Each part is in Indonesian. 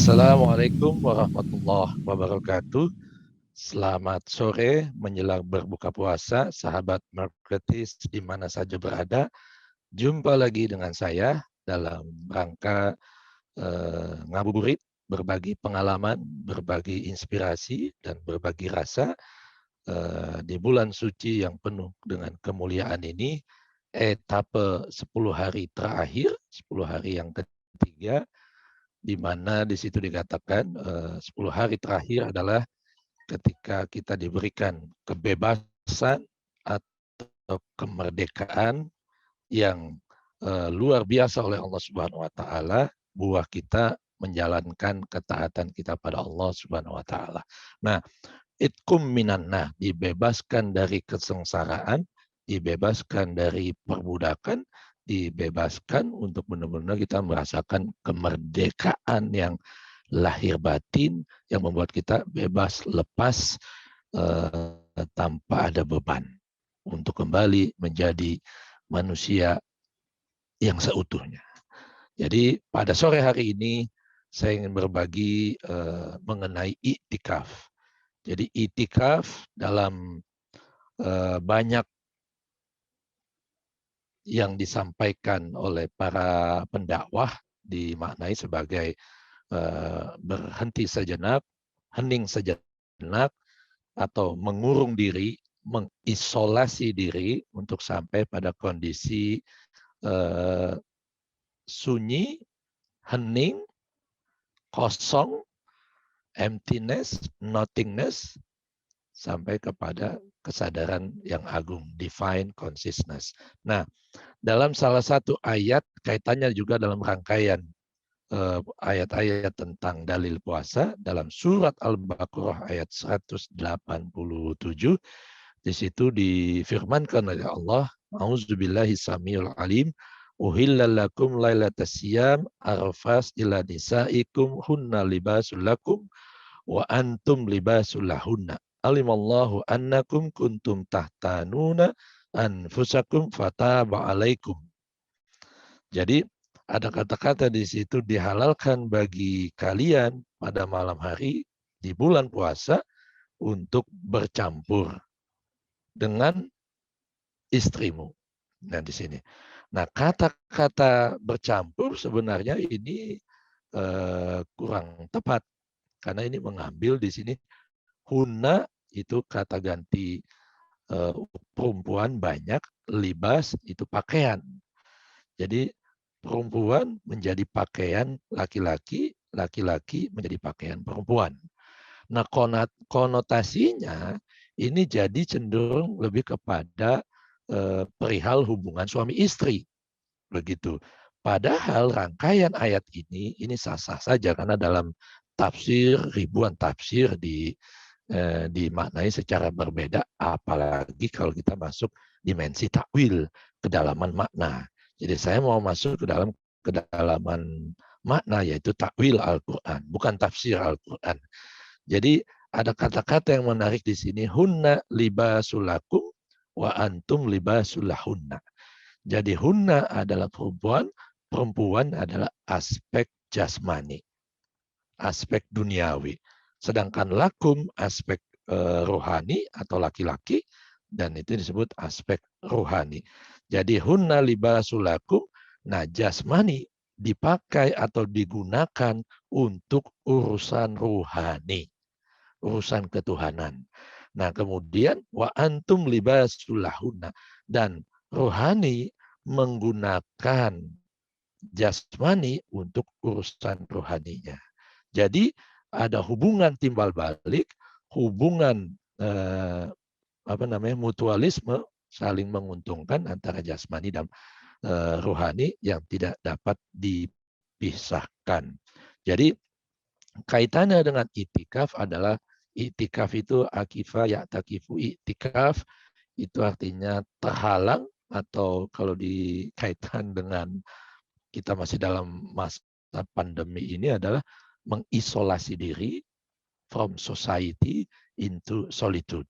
Assalamualaikum warahmatullahi wabarakatuh. Selamat sore menjelang berbuka puasa, sahabat Marketis di mana saja berada. Jumpa lagi dengan saya dalam rangka ngabuburit, berbagi pengalaman, berbagi inspirasi, dan berbagi rasa di bulan suci yang penuh dengan kemuliaan ini. Etape 10 hari terakhir, 10 hari yang ketiga, di mana di situ dikatakan 10 hari terakhir adalah ketika kita diberikan kebebasan atau kemerdekaan yang luar biasa oleh Allah Subhanahu wa taala, buah kita menjalankan ketaatan kita pada Allah Subhanahu wa taala. Nah, itkum minannah, dibebaskan dari kesengsaraan, dibebaskan dari perbudakan, dibebaskan untuk benar-benar kita merasakan kemerdekaan yang lahir batin, yang membuat kita bebas, lepas, tanpa ada beban, untuk kembali menjadi manusia yang seutuhnya. Jadi pada sore hari ini saya ingin berbagi mengenai iktikaf. Jadi iktikaf dalam banyak yang disampaikan oleh para pendakwah dimaknai sebagai berhenti sejenak, hening sejenak, atau mengurung diri, mengisolasi diri untuk sampai pada kondisi sunyi, hening, kosong, emptiness, nothingness, sampai kepada kesadaran yang agung, divine consciousness. Nah, dalam salah satu ayat, kaitannya juga dalam rangkaian ayat-ayat tentang dalil puasa, dalam surat Al-Baqarah ayat 187, di situ difirmankan oleh Allah, A'udzubillahi samiul alim, uhillalakum lailatas siyam arafas ila nisaikum hunna libasul lakum wa antum libasul lahunna. Alimallahu annakum kuntum tahtanuna anfusakum fataba alaikum. Jadi ada kata-kata di situ, dihalalkan bagi kalian pada malam hari di bulan puasa untuk bercampur dengan istrimu. Nah di sini. Nah kata-kata bercampur sebenarnya ini kurang tepat karena ini mengambil di sini hunna itu kata ganti perempuan banyak, libas itu pakaian. Jadi perempuan menjadi pakaian laki-laki, laki-laki menjadi pakaian perempuan. Nah konotasinya ini jadi cenderung lebih kepada perihal hubungan suami istri. Begitu. Padahal rangkaian ayat ini sah-sah saja karena dalam tafsir, ribuan tafsir dimaknai secara berbeda, apalagi kalau kita masuk dimensi takwil, kedalaman makna. Jadi saya mau masuk ke dalam kedalaman makna, yaitu takwil Al-Quran, bukan tafsir Al-Quran. Jadi ada kata-kata yang menarik di sini, hunna libasulakum wa antum libasulahunna. Jadi hunna adalah perempuan, perempuan adalah aspek jasmani, aspek duniawi. Sedangkan lakum aspek rohani atau laki-laki, dan itu disebut aspek rohani. Jadi hunna libasulakum, nah jasmani dipakai atau digunakan untuk urusan rohani, urusan ketuhanan. Nah kemudian wa antum libasulahunna, dan rohani menggunakan jasmani untuk urusan rohaninya. Jadi ada hubungan timbal balik, hubungan mutualisme, saling menguntungkan antara jasmani dan rohani yang tidak dapat dipisahkan. Jadi kaitannya dengan itikaf adalah itikaf itu akifa ya'takifu, itikaf itu artinya terhalang, atau kalau dikaitkan dengan kita masih dalam masa pandemi ini adalah mengisolasi diri from society into solitude.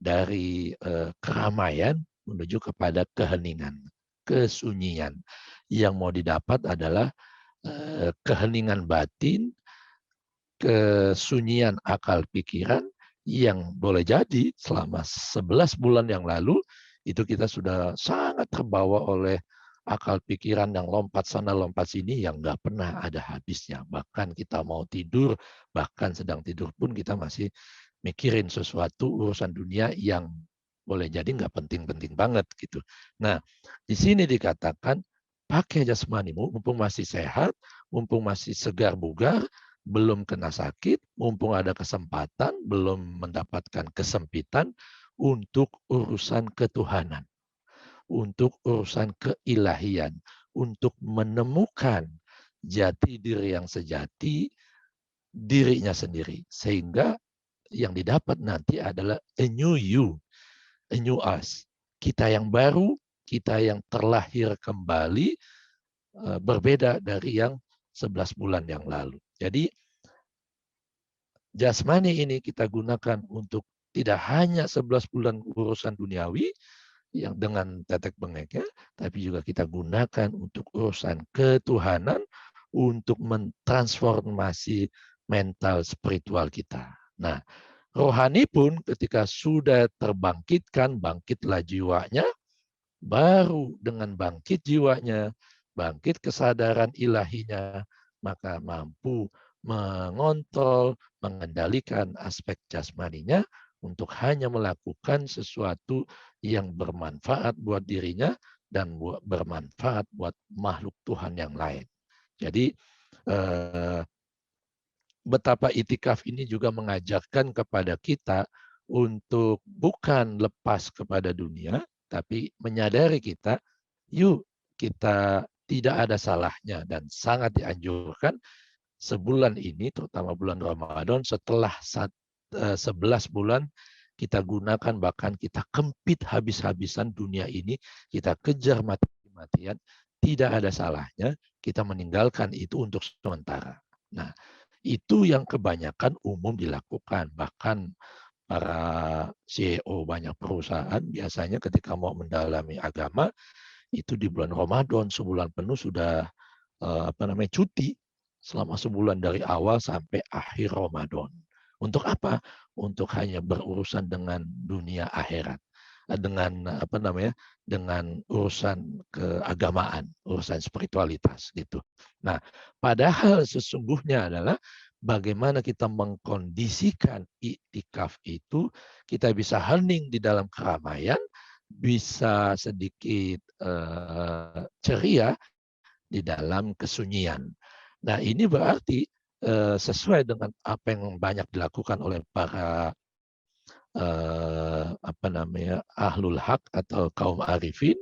Dari keramaian menuju kepada keheningan, kesunyian. Yang mau didapat adalah keheningan batin, kesunyian akal pikiran yang boleh jadi selama 11 bulan yang lalu itu kita sudah sangat terbawa oleh akal pikiran yang lompat sana lompat sini yang nggak pernah ada habisnya. Bahkan kita mau tidur, bahkan sedang tidur pun kita masih mikirin sesuatu urusan dunia yang boleh jadi nggak penting-penting banget gitu. Nah, di sini dikatakan pakai jasmanimu mumpung masih sehat, mumpung masih segar bugar, belum kena sakit, mumpung ada kesempatan, belum mendapatkan kesempitan untuk urusan ketuhanan, untuk urusan keilahian, untuk menemukan jati diri yang sejati dirinya sendiri. Sehingga yang didapat nanti adalah a new you, a new us. Kita yang baru, kita yang terlahir kembali, berbeda dari yang 11 bulan yang lalu. Jadi jasmani ini kita gunakan untuk tidak hanya 11 bulan urusan duniawi yang dengan tetek bengeknya, tapi juga kita gunakan untuk urusan ketuhanan, untuk mentransformasi mental spiritual kita. Nah, rohani pun ketika sudah terbangkitkan, bangkitlah jiwanya, baru dengan bangkit jiwanya, bangkit kesadaran ilahinya, maka mampu mengontrol, mengendalikan aspek jasmaninya untuk hanya melakukan sesuatu yang bermanfaat buat dirinya dan bermanfaat buat makhluk Tuhan yang lain. Jadi betapa itikaf ini juga mengajarkan kepada kita untuk bukan lepas kepada dunia, tapi menyadari kita, yuk kita tidak ada salahnya dan sangat dianjurkan sebulan ini, terutama bulan Ramadan, setelah 11 bulan kita gunakan, bahkan kita kempit habis-habisan dunia ini, kita kejar mati-matian, tidak ada salahnya kita meninggalkan itu untuk sementara. Nah, itu yang kebanyakan umum dilakukan. Bahkan para CEO banyak perusahaan biasanya ketika mau mendalami agama, itu di bulan Ramadan sebulan penuh sudah cuti selama sebulan dari awal sampai akhir Ramadan. Untuk apa? Untuk hanya berurusan dengan dunia akhirat, dengan dengan urusan keagamaan, urusan spiritualitas gitu. Nah, padahal sesungguhnya adalah bagaimana kita mengkondisikan iktikaf itu, kita bisa hening di dalam keramaian, bisa sedikit ceria di dalam kesunyian. Nah, ini berarti sesuai dengan apa yang banyak dilakukan oleh para ahlul haq atau kaum arifin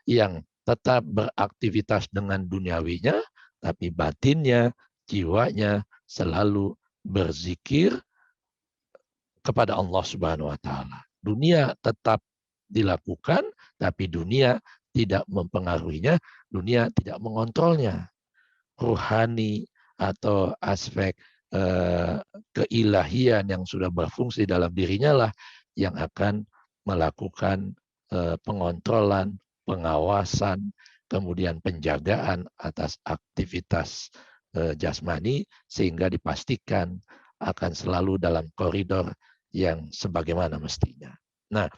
yang tetap beraktivitas dengan duniawinya, tapi batinnya, jiwanya selalu berzikir kepada Allah Subhanahu wa taala. Dunia tetap dilakukan, tapi dunia tidak mempengaruhinya, dunia tidak mengontrolnya. Rohani atau aspek keilahian yang sudah berfungsi dalam dirinya lah yang akan melakukan pengontrolan, pengawasan, kemudian penjagaan atas aktivitas jasmani sehingga dipastikan akan selalu dalam koridor yang sebagaimana mestinya. Nah,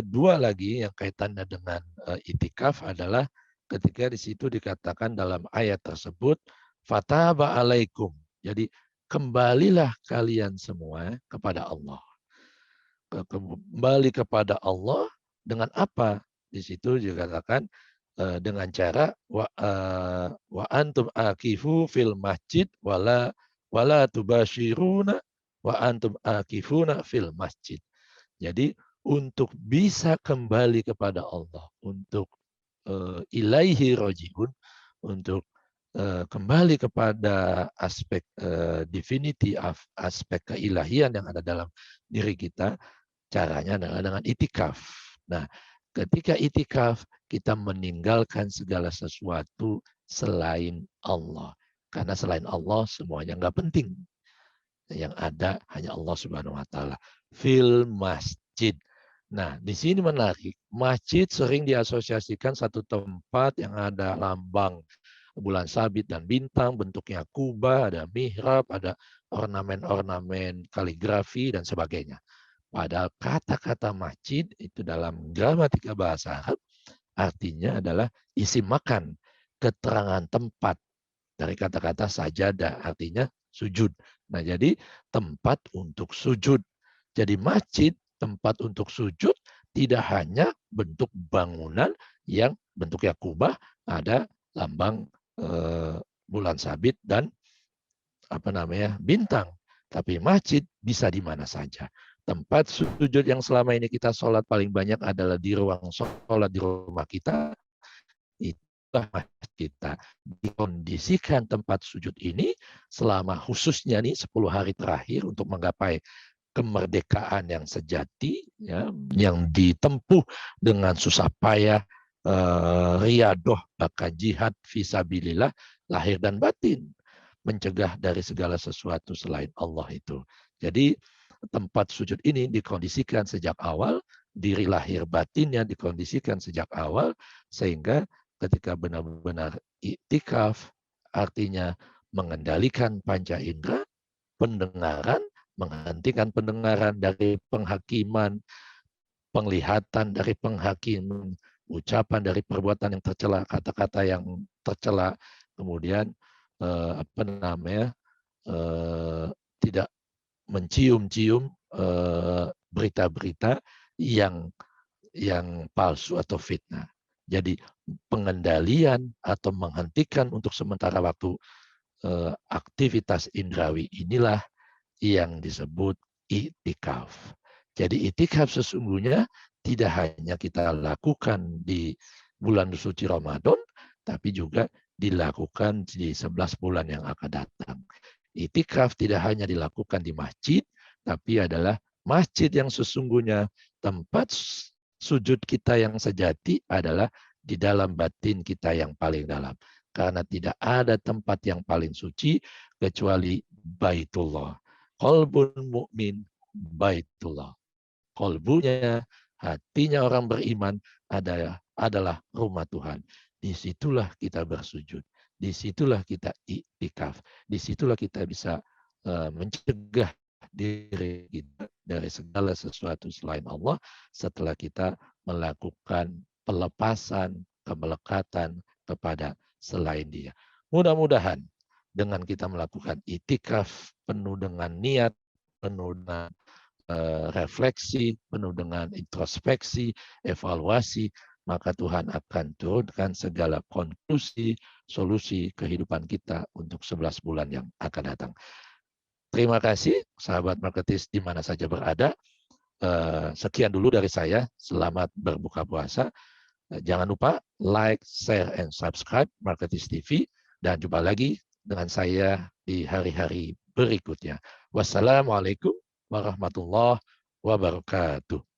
dua lagi yang kaitannya dengan itikaf adalah ketika di situ dikatakan dalam ayat tersebut, fataba alaikum. Jadi kembalilah kalian semua kepada Allah. Kembali kepada Allah dengan apa? Di situ dikatakan dengan cara wa antum akifu fil masjid wala tubashiruna wa antum akifuna fil masjid. Jadi untuk bisa kembali kepada Allah, untuk ilaihi rojiun, untuk kembali kepada aspek divinity, aspek keilahian yang ada dalam diri kita, caranya adalah dengan itikaf. Nah, ketika itikaf, kita meninggalkan segala sesuatu selain Allah. Karena selain Allah, semuanya nggak penting. Yang ada hanya Allah Subhanahu wa taala. Fil masjid. Nah, di sini menarik. Masjid sering diasosiasikan satu tempat yang ada lambang bulan sabit dan bintang, bentuknya kubah, ada mihrab, ada ornamen-ornamen kaligrafi dan sebagainya. Padahal kata-kata masjid itu dalam gramatika bahasa Arab artinya adalah isi makan, keterangan tempat dari kata-kata sajadah, artinya sujud. Nah, jadi tempat untuk sujud. Jadi masjid, tempat untuk sujud, tidak hanya bentuk bangunan yang bentuknya kubah, ada lambang bulan sabit dan bintang. Tapi masjid bisa di mana saja. Tempat sujud yang selama ini kita sholat paling banyak adalah di ruang sholat di rumah kita. Itulah masjid kita. Dikondisikan tempat sujud ini selama khususnya nih 10 hari terakhir untuk menggapai kemerdekaan yang sejati, ya, yang ditempuh dengan susah payah, riadoh, bahkan jihad fisabilillah, lahir dan batin, mencegah dari segala sesuatu selain Allah itu. Jadi tempat sujud ini dikondisikan sejak awal, diri lahir batinnya dikondisikan sejak awal, sehingga ketika benar-benar iktikaf, artinya mengendalikan panca indera, pendengaran, menghentikan pendengaran dari penghakiman, penglihatan dari penghakiman, ucapan dari perbuatan yang tercela, kata-kata yang tercela, kemudian tidak mencium-cium berita-berita yang palsu atau fitnah. Jadi pengendalian atau menghentikan untuk sementara waktu aktivitas indrawi inilah yang disebut i'tikaf. Jadi i'tikaf sesungguhnya tidak hanya kita lakukan di bulan suci Ramadan, tapi juga dilakukan di 11 bulan yang akan datang. I'tikaf tidak hanya dilakukan di masjid, tapi adalah masjid yang sesungguhnya tempat sujud kita yang sejati adalah di dalam batin kita yang paling dalam. Karena tidak ada tempat yang paling suci kecuali Baitullah. Qalbun mu'min Baitullah. Qalbunya, hatinya orang beriman adalah rumah Tuhan. Disitulah kita bersujud. Disitulah kita i'tikaf. Disitulah kita bisa mencegah diri kita dari segala sesuatu selain Allah setelah kita melakukan pelepasan, kemelekatan kepada selain Dia. Mudah-mudahan dengan kita melakukan i'tikaf penuh dengan niat, penuh dengan refleksi, penuh dengan introspeksi, evaluasi, maka Tuhan akan turunkan segala konklusi, solusi kehidupan kita untuk 11 bulan yang akan datang. Terima kasih, sahabat marketis di mana saja berada. Sekian dulu dari saya. Selamat berbuka puasa. Jangan lupa like, share, and subscribe Marketis TV. Dan jumpa lagi dengan saya di hari-hari berikutnya. Wassalamualaikum warahmatullahi wabarakatuh.